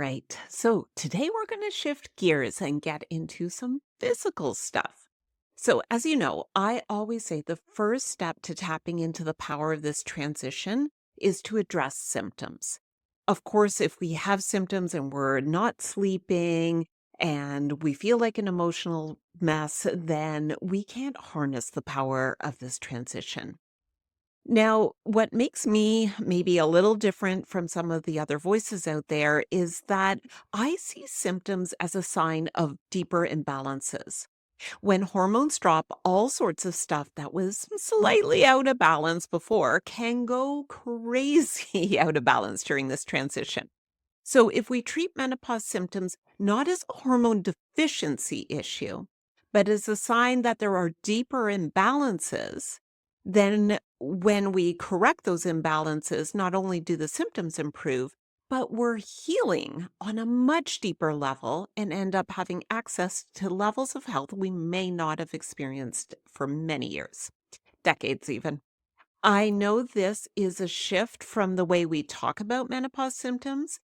right. So today we're going to shift gears and get into some physical stuff. So, as you know, I always say the first step to tapping into the power of this transition is to address symptoms. Of course, if we have symptoms and we're not sleeping and we feel like an emotional mess, then we can't harness the power of this transition. Now, what makes me maybe a little different from some of the other voices out there is that I see symptoms as a sign of deeper imbalances. When hormones drop, all sorts of stuff that was slightly out of balance before can go crazy out of balance during this transition. So, if we treat menopause symptoms not as a hormone deficiency issue, but as a sign that there are deeper imbalances, then when we correct those imbalances, not only do the symptoms improve, but we're healing on a much deeper level and end up having access to levels of health we may not have experienced for many years, decades even. I know this is a shift from the way we talk about menopause symptoms,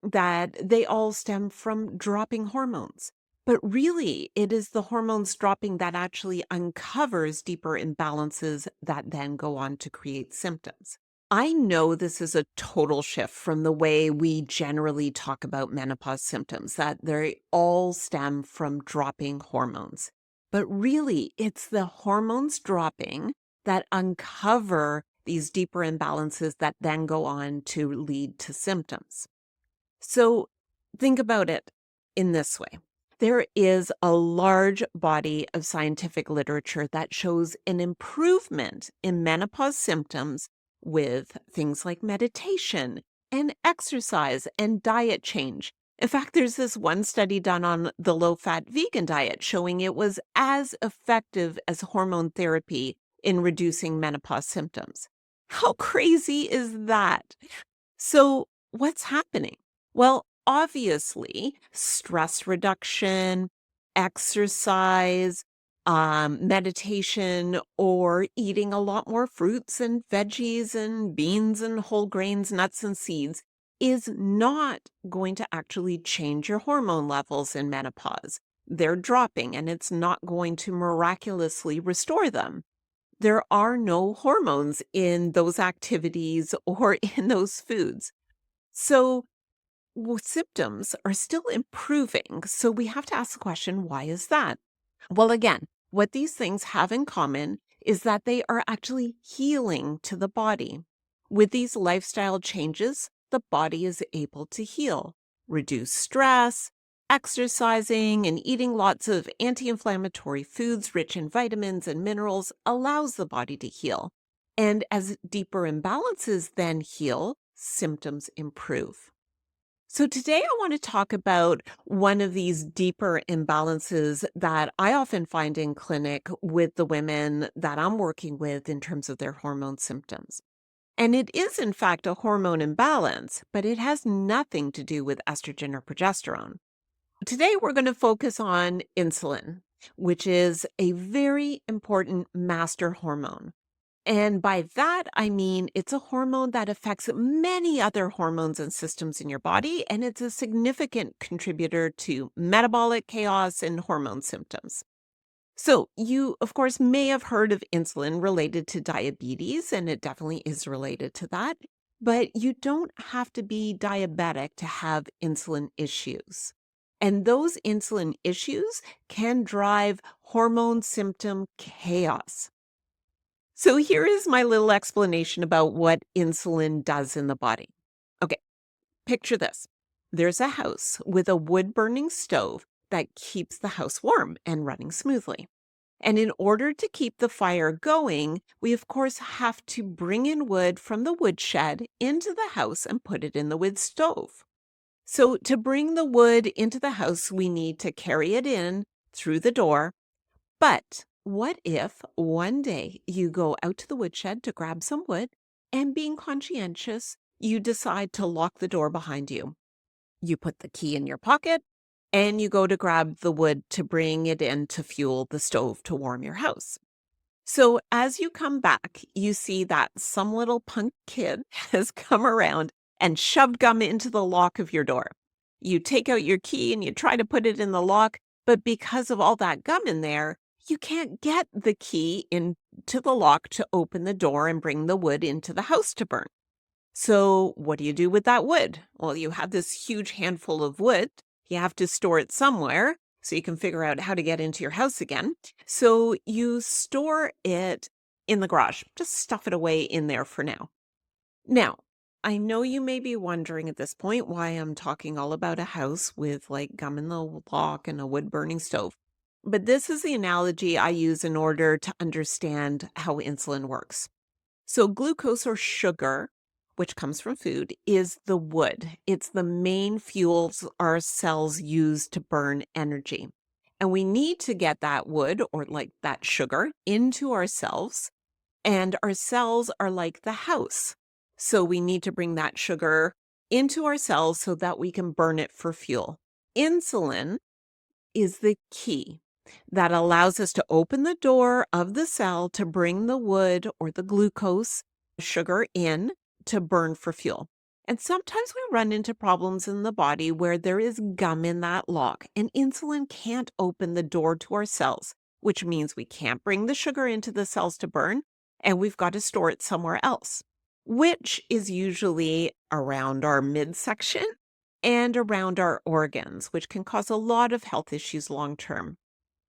that they all stem from dropping hormones. But really, it is the hormones dropping that actually uncovers deeper imbalances that then go on to create symptoms. I know this is a total shift from the way we generally talk about menopause symptoms, that they all stem from dropping hormones. But really, it's the hormones dropping that uncover these deeper imbalances that then go on to lead to symptoms. So think about it in this way. There is a large body of scientific literature that shows an improvement in menopause symptoms with things like meditation and exercise and diet change. In fact, there's this one study done on the low fat vegan diet showing it was as effective as hormone therapy in reducing menopause symptoms. How crazy is that? So, what's happening? Well, obviously, stress reduction, exercise, meditation, or eating a lot more fruits and veggies and beans and whole grains, nuts and seeds is not going to actually change your hormone levels in menopause. They're dropping and it's not going to miraculously restore them. There are no hormones in those activities or in those foods. So, symptoms are still improving. So, we have to ask the question, why is that? Well, again, what these things have in common is that they are actually healing to the body. With these lifestyle changes, the body is able to heal, reduce stress. Exercising and eating lots of anti inflammatory foods rich in vitamins and minerals allows the body to heal. And as deeper imbalances then heal, symptoms improve. So, today I want to talk about one of these deeper imbalances that I often find in clinic with the women that I'm working with in terms of their hormone symptoms. And it is, in fact, a hormone imbalance, but it has nothing to do with estrogen or progesterone. Today, we're going to focus on insulin, which is a very important master hormone. And by that, I mean it's a hormone that affects many other hormones and systems in your body, and it's a significant contributor to metabolic chaos and hormone symptoms. So, you, of course, may have heard of insulin related to diabetes, and it definitely is related to that. But you don't have to be diabetic to have insulin issues. And those insulin issues can drive hormone symptom chaos. So here is my little explanation about what insulin does in the body. Okay, picture this. There's a house with a wood burning stove that keeps the house warm and running smoothly. And in order to keep the fire going, we of course have to bring in wood from the woodshed into the house and put it in the wood stove. So to bring the wood into the house, we need to carry it in through the door. But what if one day you go out to the woodshed to grab some wood and being conscientious, you decide to lock the door behind you? You put the key in your pocket and you go to grab the wood to bring it in to fuel the stove to warm your house. So as you come back, you see that some little punk kid has come around and shoved gum into the lock of your door. You take out your key and you try to put it in the lock, but because of all that gum in there, you can't get the key into the lock to open the door and bring the wood into the house to burn. So, what do you do with that wood? Well, you have this huge handful of wood. You have to store it somewhere so you can figure out how to get into your house again. So, you store it in the garage. Just stuff it away in there for now. Now, I know you may be wondering at this point why I'm talking all about a house with like gum in the lock and a wood burning stove. But this is the analogy I use in order to understand how insulin works. So, glucose or sugar, which comes from food, is the wood. It's the main fuels our cells use to burn energy. And we need to get that wood or like that sugar into our cells. And our cells are like the house. So, we need to bring that sugar into our cells so that we can burn it for fuel. Insulin is the key that allows us to open the door of the cell to bring the wood or the glucose sugar in to burn for fuel. And sometimes we run into problems in the body where there is gum in that lock, and insulin can't open the door to our cells, which means we can't bring the sugar into the cells to burn, and we've got to store it somewhere else, which is usually around our midsection and around our organs, which can cause a lot of health issues long term.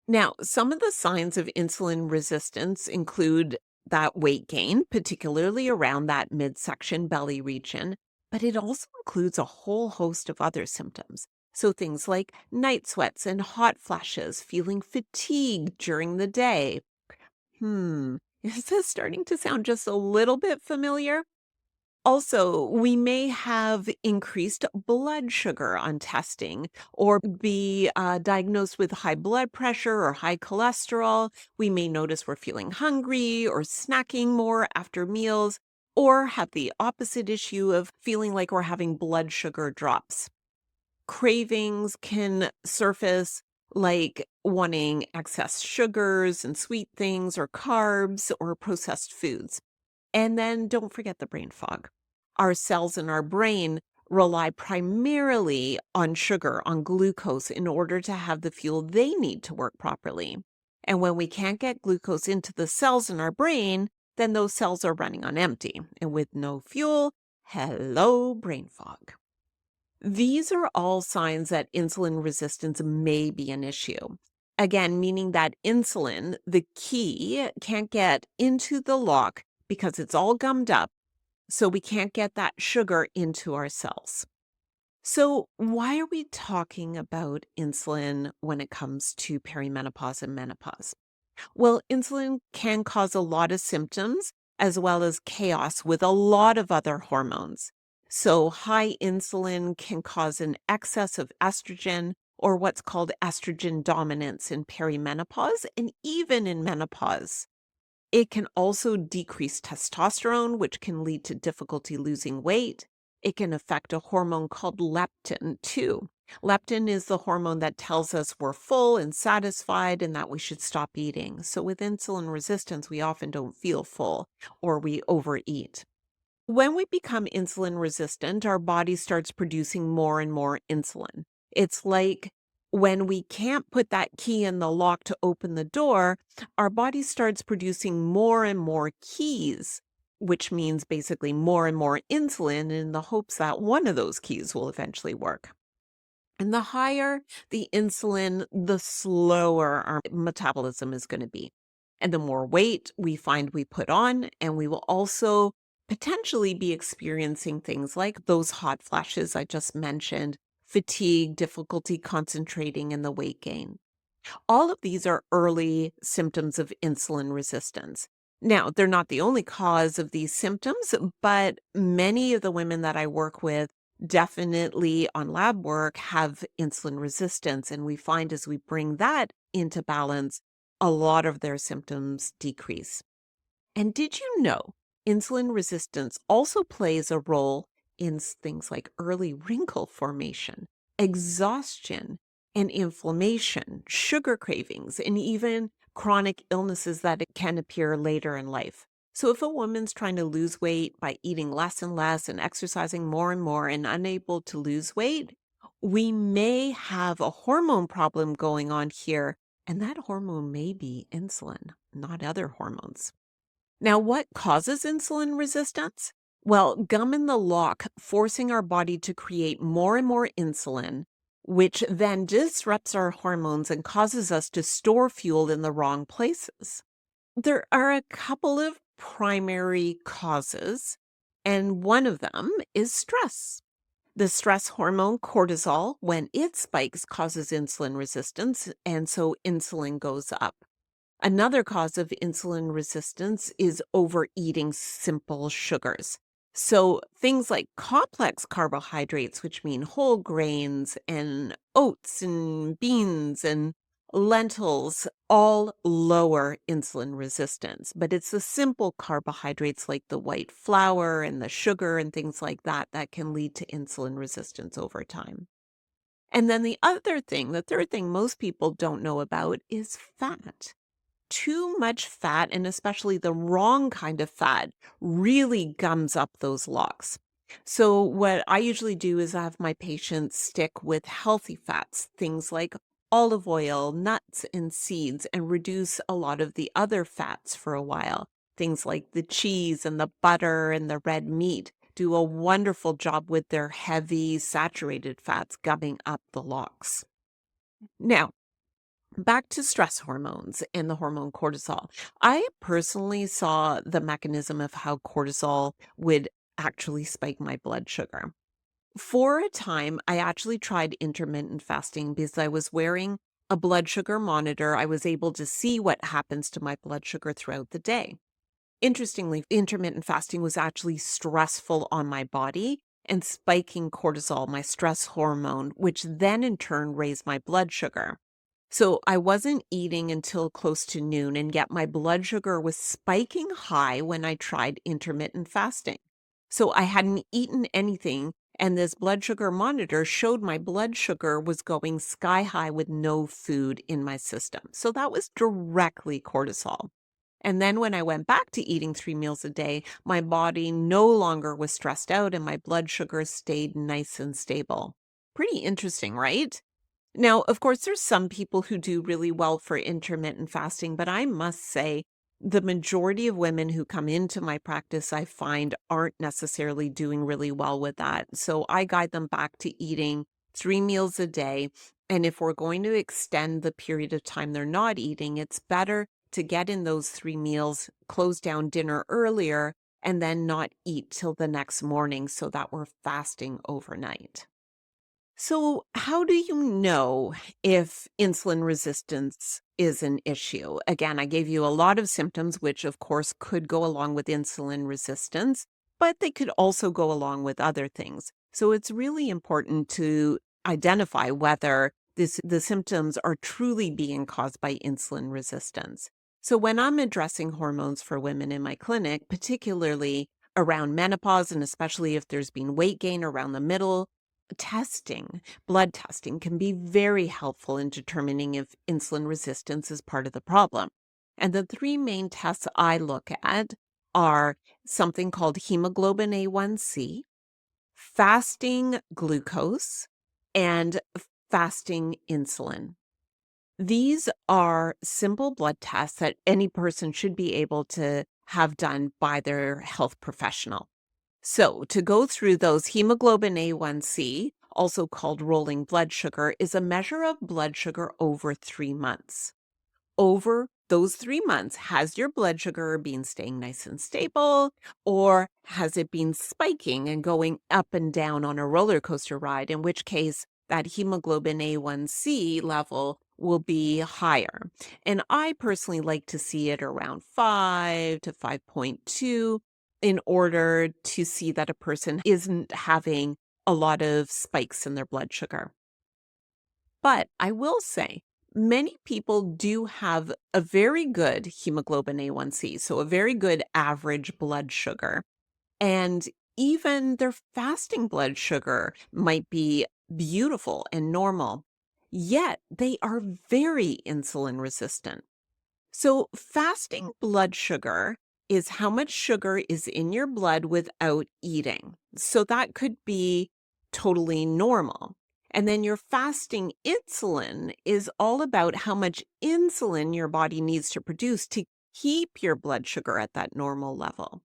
Now, some of the signs of insulin resistance include that weight gain, particularly around that midsection belly region, but it also includes a whole host of other symptoms. So things like night sweats and hot flashes, feeling fatigued during the day. Is this starting to sound just a little bit familiar? Also, we may have increased blood sugar on testing or be diagnosed with high blood pressure or high cholesterol. We may notice we're feeling hungry or snacking more after meals, or have the opposite issue of feeling like we're having blood sugar drops. Cravings can surface like wanting excess sugars and sweet things or carbs or processed foods. And then don't forget the brain fog. Our cells in our brain rely primarily on sugar, on glucose, in order to have the fuel they need to work properly. And when we can't get glucose into the cells in our brain, then those cells are running on empty. And with no fuel, hello, brain fog. These are all signs that insulin resistance may be an issue. Again, meaning that insulin, the key, can't get into the lock because it's all gummed up, so we can't get that sugar into our cells. So, why are we talking about insulin when it comes to perimenopause and menopause? Well, insulin can cause a lot of symptoms as well as chaos with a lot of other hormones. So, high insulin can cause an excess of estrogen or what's called estrogen dominance in perimenopause and even in menopause. It can also decrease testosterone, which can lead to difficulty losing weight. It can affect a hormone called leptin, too. Leptin is the hormone that tells us we're full and satisfied and that we should stop eating. So, with insulin resistance, we often don't feel full or we overeat. When we become insulin resistant, our body starts producing more and more insulin. It's like when we can't put that key in the lock to open the door, our body starts producing more and more keys, which means basically more and more insulin in the hopes that one of those keys will eventually work. And the higher the insulin, the slower our metabolism is going to be. And the more weight we find we put on, and we will also potentially be experiencing things like those hot flashes I just mentioned, fatigue, difficulty concentrating, and the weight gain. All of these are early symptoms of insulin resistance. Now, they're not the only cause of these symptoms, but many of the women that I work with definitely on lab work have insulin resistance. And we find as we bring that into balance, a lot of their symptoms decrease. And did you know insulin resistance also plays a role in things like early wrinkle formation, exhaustion, and inflammation, sugar cravings, and even chronic illnesses that it can appear later in life? So, if a woman's trying to lose weight by eating less and less and exercising more and more and unable to lose weight, We may have a hormone problem going on here, and that hormone may be insulin, not other hormones. Now, what causes insulin resistance? Well, gum in the lock, forcing our body to create more and more insulin, which then disrupts our hormones and causes us to store fuel in the wrong places. There are a couple of primary causes, and one of them is stress. The stress hormone cortisol, when it spikes, causes insulin resistance, and so insulin goes up. Another cause of insulin resistance is overeating simple sugars. So things like complex carbohydrates, which mean whole grains and oats and beans and lentils, all lower insulin resistance. But it's the simple carbohydrates like the white flour and the sugar and things like that that can lead to insulin resistance over time. And then the third thing most people don't know about is fat. Too much fat, and especially the wrong kind of fat, really gums up those locks. So, what I usually do is have my patients stick with healthy fats, things like olive oil, nuts, and seeds, and reduce a lot of the other fats for a while. Things like the cheese and the butter and the red meat do a wonderful job with their heavy, saturated fats gumming up the locks. Now, back to stress hormones and the hormone cortisol. I personally saw the mechanism of how cortisol would actually spike my blood sugar. For a time, I actually tried intermittent fasting because I was wearing a blood sugar monitor. I was able to see what happens to my blood sugar throughout the day. Interestingly, intermittent fasting was actually stressful on my body and spiking cortisol, my stress hormone, which then in turn raised my blood sugar. So I wasn't eating until close to noon, and yet my blood sugar was spiking high when I tried intermittent fasting. So I hadn't eaten anything, and this blood sugar monitor showed my blood sugar was going sky high with no food in my system. So that was directly cortisol. And then when I went back to eating 3 meals a day, my body no longer was stressed out and my blood sugar stayed nice and stable. Pretty interesting, right? Now, of course, there's some people who do really well for intermittent fasting, but I must say the majority of women who come into my practice, I find aren't necessarily doing really well with that. So I guide them back to eating 3 meals a day. And if we're going to extend the period of time they're not eating, it's better to get in those 3 meals, close down dinner earlier, and then not eat till the next morning so that we're fasting overnight. So, how do you know if insulin resistance is an issue? Again, I gave you a lot of symptoms, which of course could go along with insulin resistance, but they could also go along with other things. So, it's really important to identify whether the symptoms are truly being caused by insulin resistance. So, when I'm addressing hormones for women in my clinic, particularly around menopause, and especially if there's been weight gain around the middle, testing, blood testing can be very helpful in determining if insulin resistance is part of the problem. And the three main tests I look at are something called hemoglobin A1C, fasting glucose, and fasting insulin. These are simple blood tests that any person should be able to have done by their health professional. So, to go through those, hemoglobin A1C, also called rolling blood sugar, is a measure of blood sugar over 3 months. Over those 3 months, has your blood sugar been staying nice and stable, or has it been spiking and going up and down on a roller coaster ride? In which case, that hemoglobin A1C level will be higher. And I personally like to see it around 5 to 5.2 in order to see that a person isn't having a lot of spikes in their blood sugar. But I will say, many people do have a very good hemoglobin A1C, so a very good average blood sugar. And even their fasting blood sugar might be beautiful and normal, yet they are very insulin resistant. So, fasting blood sugar is how much sugar is in your blood without eating. So, that could be totally normal. And then your fasting insulin is all about how much insulin your body needs to produce to keep your blood sugar at that normal level.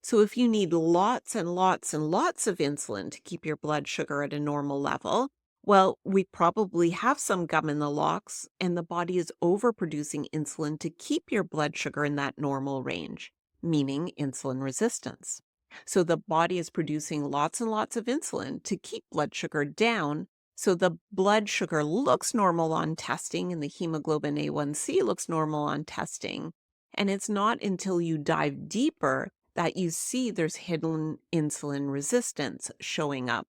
So if you need lots and lots and lots of insulin to keep your blood sugar at a normal level, well, we probably have some gum in the locks, and the body is overproducing insulin to keep your blood sugar in that normal range, meaning insulin resistance. So the body is producing lots and lots of insulin to keep blood sugar down. So the blood sugar looks normal on testing, and the hemoglobin A1C looks normal on testing. And it's not until you dive deeper that you see there's hidden insulin resistance showing up.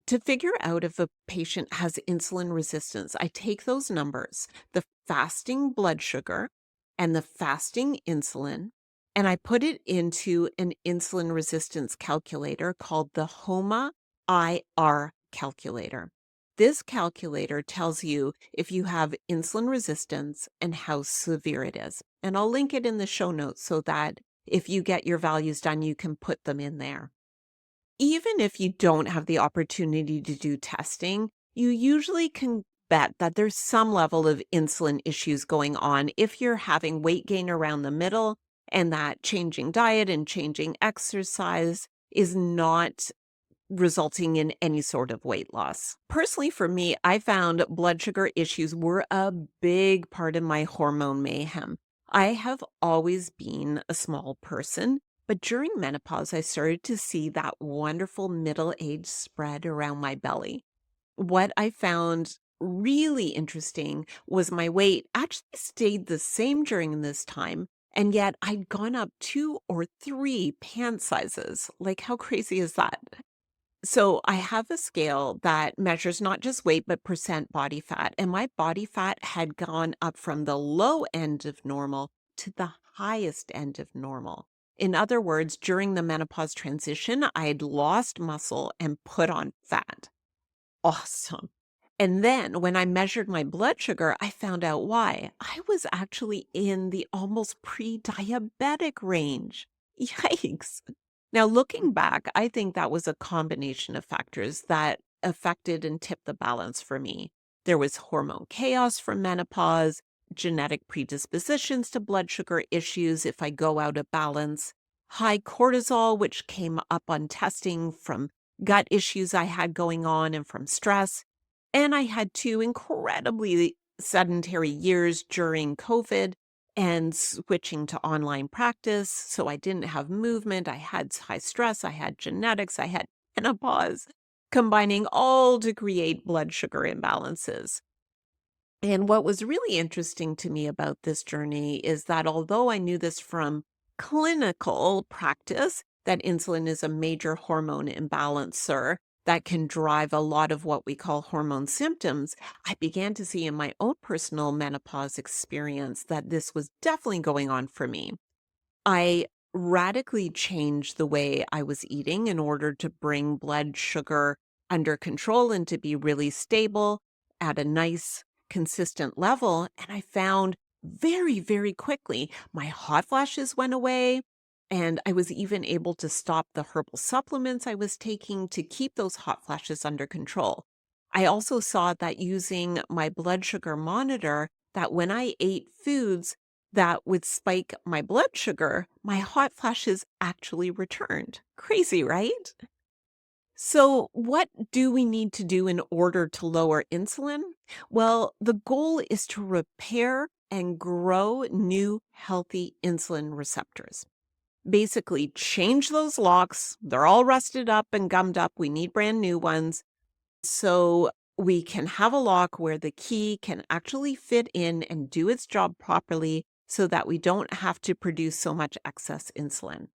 To figure out if a patient has insulin resistance, I take those numbers, the fasting blood sugar and the fasting insulin, and I put it into an insulin resistance calculator called the HOMA IR calculator. This calculator tells you if you have insulin resistance and how severe it is. And I'll link it in the show notes so that if you get your values done, you can put them in there. Even if you don't have the opportunity to do testing, you usually can bet that there's some level of insulin issues going on if you're having weight gain around the middle and that changing diet and changing exercise is not resulting in any sort of weight loss. Personally, for me, I found blood sugar issues were a big part of my hormone mayhem. I have always been a small person, but during menopause, I started to see that wonderful middle age spread around my belly. What I found really interesting was my weight actually stayed the same during this time. And yet I'd gone up 2 or 3 pant sizes. Like, how crazy is that? So I have a scale that measures not just weight, but percent body fat. And my body fat had gone up from the low end of normal to the highest end of normal. In other words, during the menopause transition, I had lost muscle and put on fat. Awesome. And then when I measured my blood sugar, I found out why. I was actually in the almost pre-diabetic range. Yikes. Now, looking back, I think that was a combination of factors that affected and tipped the balance for me. There was hormone chaos from menopause, genetic predispositions to blood sugar issues if I go out of balance, high cortisol, which came up on testing from gut issues I had going on and from stress. And I had 2 incredibly sedentary years during COVID and switching to online practice. So I didn't have movement. I had high stress. I had genetics. I had menopause, combining all to create blood sugar imbalances. And what was really interesting to me about this journey is that although I knew this from clinical practice, that insulin is a major hormone imbalancer that can drive a lot of what we call hormone symptoms, I began to see in my own personal menopause experience that this was definitely going on for me. I radically changed the way I was eating in order to bring blood sugar under control and to be really stable at a nice, consistent level. And I found very, very quickly my hot flashes went away. And I was even able to stop the herbal supplements I was taking to keep those hot flashes under control. I also saw that using my blood sugar monitor, that when I ate foods that would spike my blood sugar, my hot flashes actually returned. Crazy, right? So, what do we need to do in order to lower insulin? Well, the goal is to repair and grow new healthy insulin receptors. Basically, change those locks. They're all rusted up and gummed up. We need brand new ones. So we can have a lock where the key can actually fit in and do its job properly so that we don't have to produce so much excess insulin.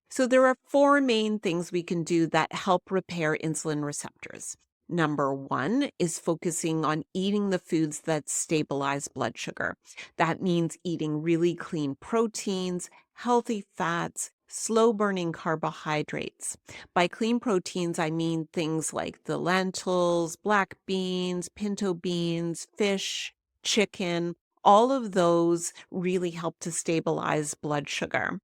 So there are 4 main things we can do that help repair insulin receptors. Number 1 is focusing on eating the foods that stabilize blood sugar. That means eating really clean proteins, healthy fats, slow burning carbohydrates. By clean proteins, I mean things like the lentils, black beans, pinto beans, fish, chicken. All of those really help to stabilize blood sugar.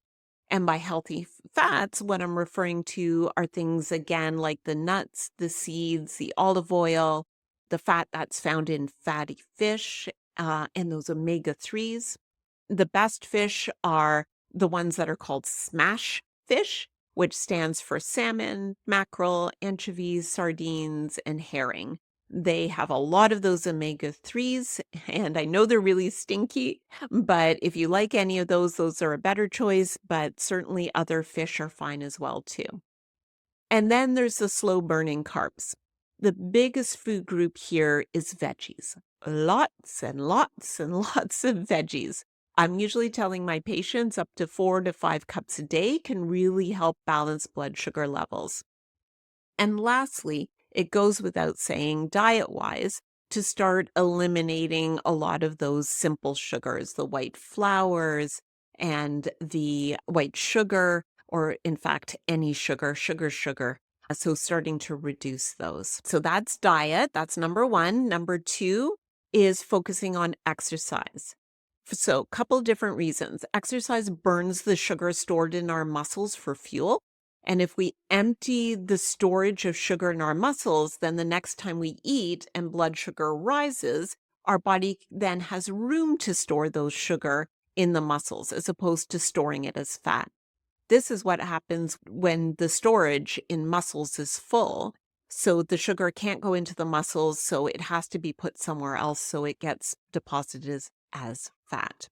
And by healthy fats, what I'm referring to are things again like the nuts, the seeds, the olive oil. the fat that's found in fatty fish and those omega-3s. The best fish are the ones that are called smash fish, which stands for salmon, mackerel, anchovies, sardines, and herring. They have a lot of those omega-3s, and I know they're really stinky, but if you like any of those are a better choice, but certainly other fish are fine as well too. And then there's the slow burning carbs. The biggest food group here is veggies. Lots and lots and lots of veggies. I'm usually telling my patients up to 4 to 5 cups a day can really help balance blood sugar levels. And lastly, it goes without saying, diet wise, to start eliminating a lot of those simple sugars, the white flours and the white sugar, or in fact, any sugar. So starting to reduce those. So that's diet. That's number one. Number two is focusing on exercise. So, a couple different reasons. Exercise burns the sugar stored in our muscles for fuel. And if we empty the storage of sugar in our muscles, then the next time we eat and blood sugar rises, our body then has room to store those sugar in the muscles as opposed to storing it as fat. This is what happens when the storage in muscles is full. So the sugar can't go into the muscles, so it has to be put somewhere else, so it gets deposited as fat.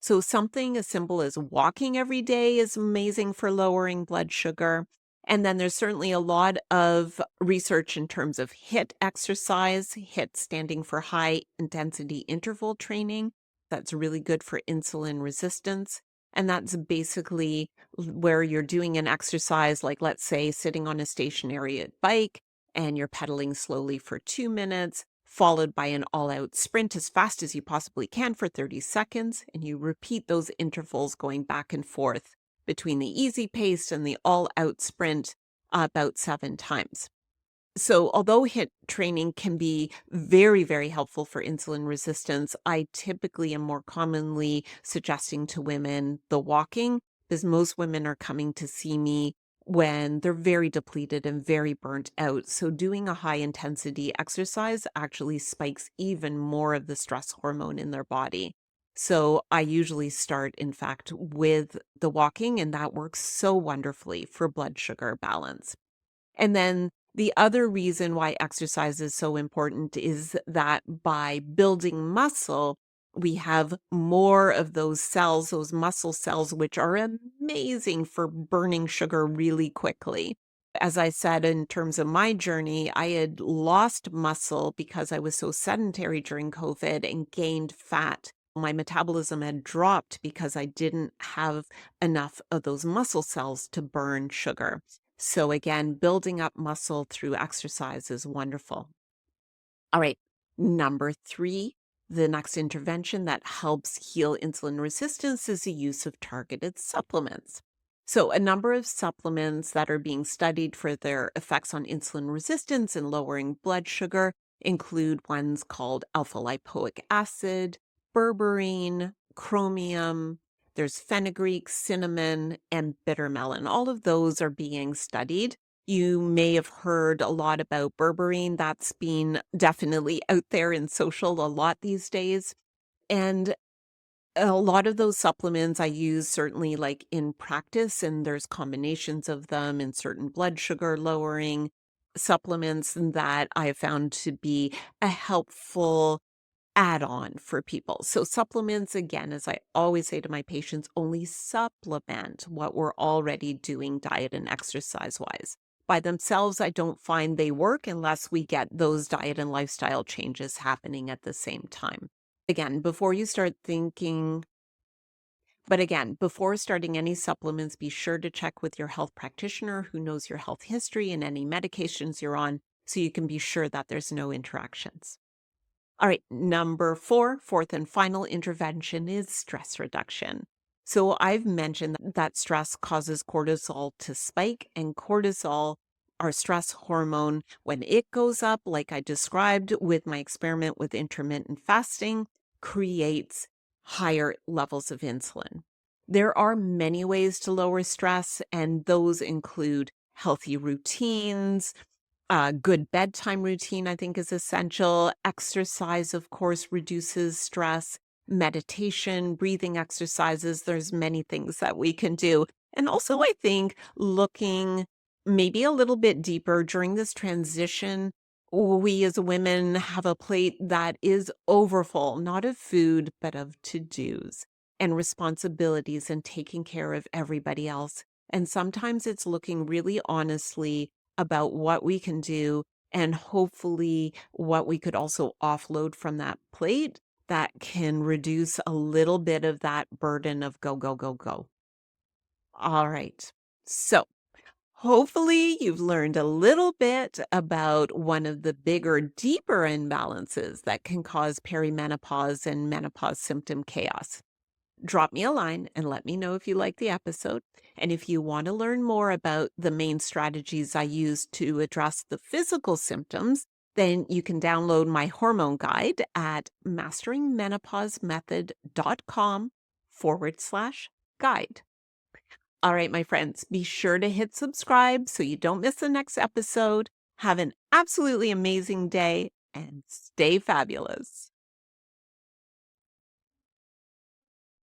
So something as simple as walking every day is amazing for lowering blood sugar. And then there's certainly a lot of research in terms of HIIT exercise, HIIT standing for high intensity interval training. That's really good for insulin resistance. And that's basically where you're doing an exercise, like let's say sitting on a stationary bike and you're pedaling slowly for 2 minutes, followed by an all-out sprint as fast as you possibly can for 30 seconds, and you repeat those intervals going back and forth between the easy pace and the all-out sprint about 7 times. So although HIIT training can be very, very helpful for insulin resistance, I typically am more commonly suggesting to women the walking, because most women are coming to see me when they're very depleted and very burnt out. So doing a high intensity exercise actually spikes even more of the stress hormone in their body. So I usually start, in fact, with the walking, and that works so wonderfully for blood sugar balance. And then the other reason why exercise is so important is that by building muscle, we have more of those cells, those muscle cells, which are amazing for burning sugar really quickly. As I said, in terms of my journey, I had lost muscle because I was so sedentary during COVID and gained fat. My metabolism had dropped because I didn't have enough of those muscle cells to burn sugar. So again, building up muscle through exercise is wonderful. All right, number three, the next intervention that helps heal insulin resistance is the use of targeted supplements. So a number of supplements that are being studied for their effects on insulin resistance and lowering blood sugar include ones called alpha lipoic acid, berberine, chromium. There's fenugreek, cinnamon, and bitter melon. All of those are being studied. You may have heard a lot about berberine. That's been definitely out there in social a lot these days. And a lot of those supplements I use certainly like in practice, and there's combinations of them in certain blood sugar lowering supplements that I have found to be a helpful add-on for people. So supplements, again, as I always say to my patients, only supplement what we're already doing diet and exercise wise. By themselves, I don't find they work unless we get those diet and lifestyle changes happening at the same time. Again, before you start thinking, but again, before starting any supplements, be sure to check with your health practitioner who knows your health history and any medications you're on so you can be sure that there's no interactions. All right, number four, fourth and final intervention is stress reduction. So I've mentioned that stress causes cortisol to spike, and cortisol, our stress hormone, when it goes up, like I described with my experiment with intermittent fasting, creates higher levels of insulin. There are many ways to lower stress, and those include healthy routines, A good bedtime routine, I think, is essential. Exercise, of course, reduces stress. Meditation, breathing exercises, there's many things that we can do. And also, I think looking maybe a little bit deeper during this transition, we as women have a plate that is overfull, not of food, but of to-dos and responsibilities and taking care of everybody else. And sometimes it's looking really honestly about what we can do and hopefully what we could also offload from that plate that can reduce a little bit of that burden of go, go, go, go. All right. So hopefully you've learned a little bit about one of the bigger, deeper imbalances that can cause perimenopause and menopause symptom chaos. Drop me a line and let me know if you like the episode. And if you want to learn more about the main strategies I use to address the physical symptoms, then you can download my hormone guide at masteringmenopausemethod.com/guide. All right, my friends, be sure to hit subscribe so you don't miss the next episode. Have an absolutely amazing day and stay fabulous.